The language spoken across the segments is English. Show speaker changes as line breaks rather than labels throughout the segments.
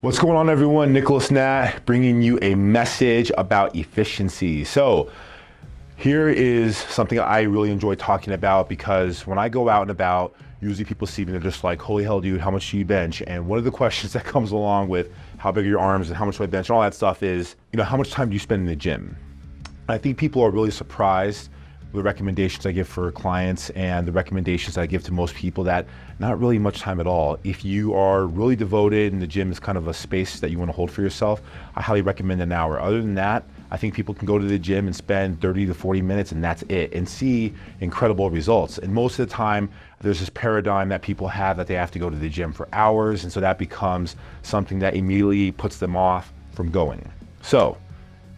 What's going on, everyone? Natt bringing you a message about efficiency. So here is something I really enjoy talking about because when I go out and about, usually people see me, they're just like, holy hell, dude, how much do you bench? And one of the questions that comes along with how big are your arms and how much do I bench and all that stuff is, how much time do you spend in the gym? I think people are really surprised with the recommendations I give for clients and the recommendations I give to most people that not really much time at all. If you are really devoted and the gym is kind of a space that you want to hold for yourself, I highly recommend an hour. Other than that, I think people can go to the gym and spend 30 to 40 minutes and that's it and see incredible results. And most of the time, there's this paradigm that people have that they have to go to the gym for hours. And so that becomes something that immediately puts them off from going. So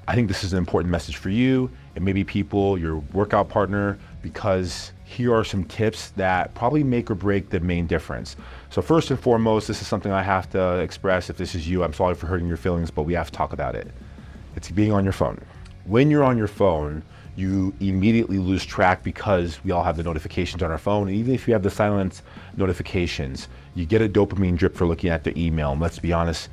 I think this is an important message for you and maybe people, your workout partner, because here are some tips that probably make or break the main difference. So first and foremost, this is something I have to express. If this is you, I'm sorry for hurting your feelings, but we have to talk about it. It's being on your phone. When you're on your phone, you immediately lose track because we all have the notifications on our phone. And even if you have the silent notifications, you get a dopamine drip for looking at the email. And let's be honest,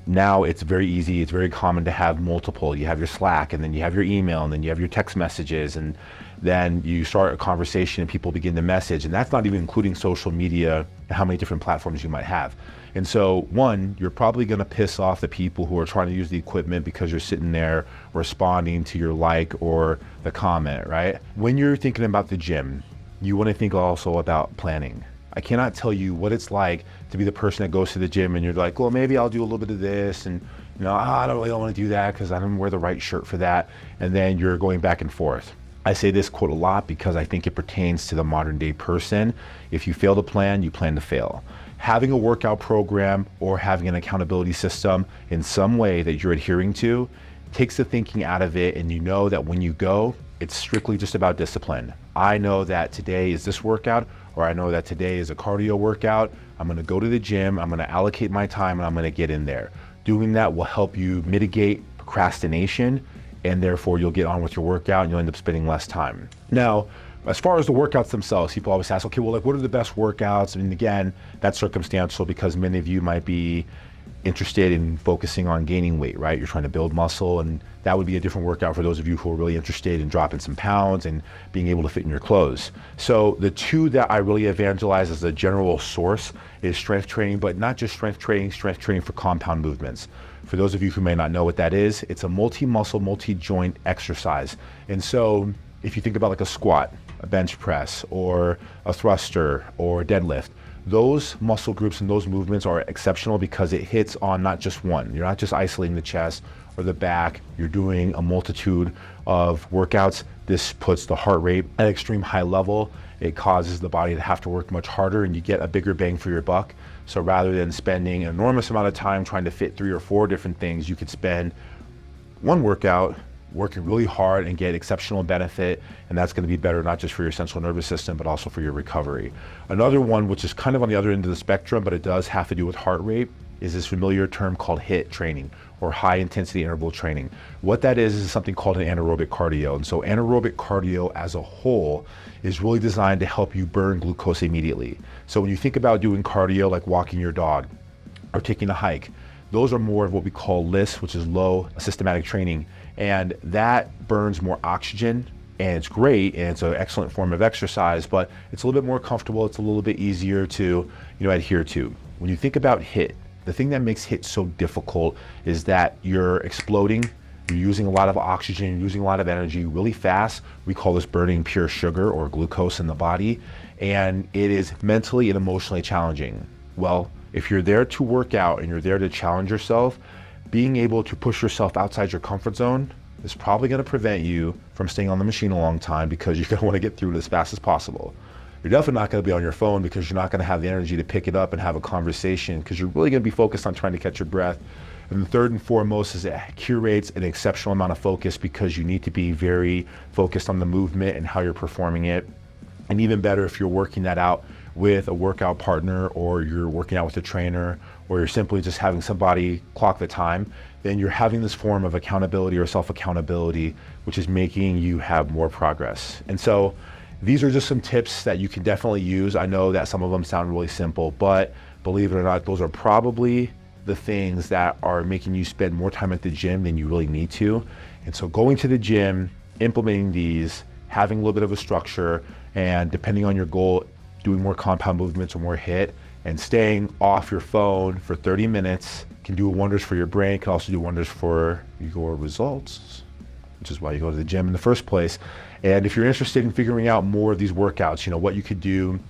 now it's very easy, it's very common to have multiple. You have your Slack, and then you have your email, and then you have your text messages, and then you start a conversation and people begin to message. And that's not even including social media and how many different platforms you might have. And so one, you're probably gonna piss off the people who are trying to use the equipment because you're sitting there responding to your like or the comment, right? When you're thinking about the gym, you wanna think also about planning. I cannot tell you what it's like to be the person that goes to the gym and you're like, well, maybe I'll do a little bit of this and I don't really want to do that because I don't wear the right shirt for that. And then you're going back and forth. I say this quote a lot because I think it pertains to the modern day person. If you fail to plan, you plan to fail. Having a workout program or having an accountability system in some way that you're adhering to takes the thinking out of it, and you know that when you go, it's strictly just about discipline. I know that today is this workout, or I know that today is a cardio workout. I'm gonna go to the gym, I'm gonna allocate my time, and I'm gonna get in there. Doing that will help you mitigate procrastination, and therefore you'll get on with your workout and you'll end up spending less time. Now, as far as the workouts themselves, people always ask, okay, well, like, what are the best workouts? And again, that's circumstantial because many of you might be interested in focusing on gaining weight, right? You're trying to build muscle, and that would be a different workout for those of you who are really interested in dropping some pounds and being able to fit in your clothes. So the two that I really evangelize as a general source is strength training, but not just strength training for compound movements. For those of you who may not know what that is, it's a multi-muscle, multi-joint exercise. And so if you think about like a squat, a bench press, or a thruster, or a deadlift, those muscle groups and those movements are exceptional because it hits on not just one. You're not just isolating the chest or the back. You're doing a multitude of workouts. This puts the heart rate at extreme high level. It causes the body to have to work much harder, and you get a bigger bang for your buck. So rather than spending an enormous amount of time trying to fit 3 or 4 different things, you could spend one workout working really hard and get exceptional benefit, and that's going to be better not just for your central nervous system but also for your recovery. Another one, which is kind of on the other end of the spectrum but it does have to do with heart rate, is this familiar term called HIIT training, or high intensity interval training. What that is something called an anaerobic cardio. And so anaerobic cardio as a whole is really designed to help you burn glucose immediately. So when you think about doing cardio like walking your dog or taking a hike, those are more of what we call LISS, which is low systematic training. And that burns more oxygen, and it's great, and it's an excellent form of exercise, but it's a little bit more comfortable, it's a little bit easier to adhere to. When you think about HIIT, the thing that makes HIIT so difficult is that you're exploding, you're using a lot of oxygen, you're using a lot of energy really fast. We call this burning pure sugar or glucose in the body, and it is mentally and emotionally challenging. Well, if you're there to work out and you're there to challenge yourself, being able to push yourself outside your comfort zone is probably going to prevent you from staying on the machine a long time because you're going to want to get through it as fast as possible. You're definitely not going to be on your phone because you're not going to have the energy to pick it up and have a conversation because you're really going to be focused on trying to catch your breath. And the third and foremost is it curates an exceptional amount of focus because you need to be very focused on the movement and how you're performing it. And even better if you're working that out with a workout partner, or you're working out with a trainer, or you're simply just having somebody clock the time, then you're having this form of accountability or self-accountability, which is making you have more progress. And so these are just some tips that you can definitely use. I know that some of them sound really simple, but believe it or not, those are probably the things that are making you spend more time at the gym than you really need to. And so going to the gym, implementing these, having a little bit of a structure, and depending on your goal, doing more compound movements or more HIIT, and staying off your phone for 30 minutes can do wonders for your brain, can also do wonders for your results, which is why you go to the gym in the first place. And if you're interested in figuring out more of these workouts, what you could do,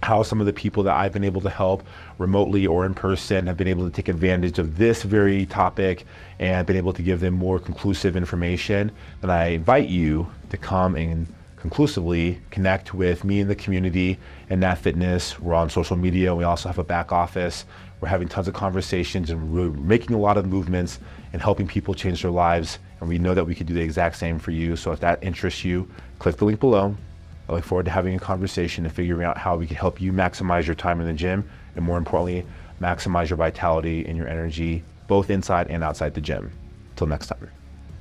how some of the people that I've been able to help remotely or in person have been able to take advantage of this very topic and been able to give them more conclusive information, then I invite you to come and conclusively connect with me in the community and Natt Fitness. We're on social media. We also have a back office. We're having tons of conversations and we're making a lot of movements and helping people change their lives. And we know that we could do the exact same for you. So if that interests you, click the link below. I look forward to having a conversation and figuring out how we can help you maximize your time in the gym and, more importantly, maximize your vitality and your energy, both inside and outside the gym. Till next time.